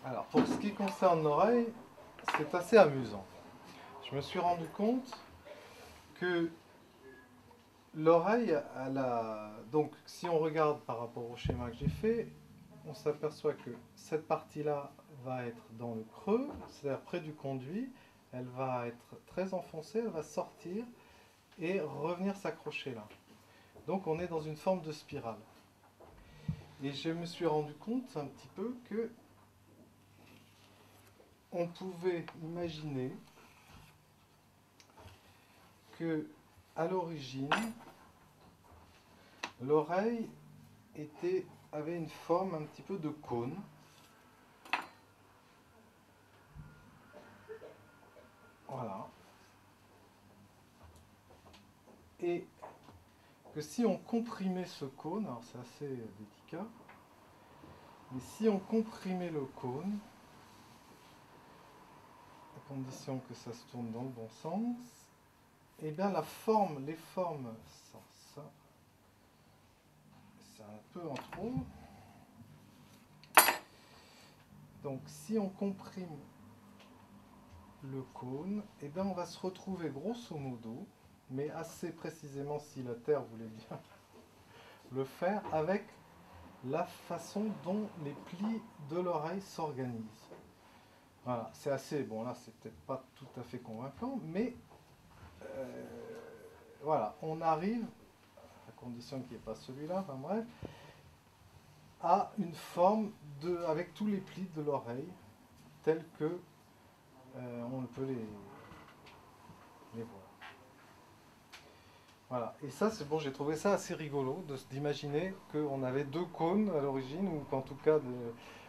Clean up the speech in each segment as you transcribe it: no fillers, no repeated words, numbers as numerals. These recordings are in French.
Alors, pour ce qui concerne l'oreille, c'est assez amusant. Je me suis rendu compte que l'oreille, donc si on regarde par rapport au schéma que j'ai fait, on s'aperçoit que cette partie-là va être dans le creux, c'est-à-dire près du conduit, elle va être très enfoncée, elle va sortir et revenir s'accrocher là. Donc on est dans une forme de spirale. Et je me suis rendu compte un petit peu que on pouvait imaginer que à l'origine, l'oreille avait une forme un petit peu de cône. Voilà. Et que si on comprimait ce cône, alors c'est assez délicat, mais si on comprimait le cône, à condition que ça se tourne dans le bon sens, et bien les formes, ça, c'est un peu en trop. Donc si on comprime le cône, et bien on va se retrouver grosso modo, mais assez précisément si la Terre voulait bien le faire, avec la façon dont les plis de l'oreille s'organisent. Voilà, c'est assez, bon là c'est peut-être pas tout à fait convaincant, mais euh, voilà, on arrive, à condition qu'il n'y ait pas celui-là, enfin bref, à une forme avec tous les plis de l'oreille, tels que on peut les voir. Voilà, et ça c'est bon, j'ai trouvé ça assez rigolo d'imaginer qu'on avait deux cônes à l'origine, ou qu'en tout cas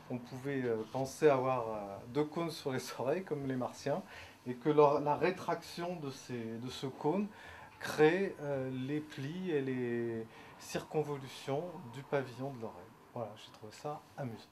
on pouvait penser avoir deux cônes sur les oreilles comme les martiens, et que la rétraction de ce cône crée les plis et les circonvolutions du pavillon de l'oreille. Voilà, j'ai trouvé ça amusant.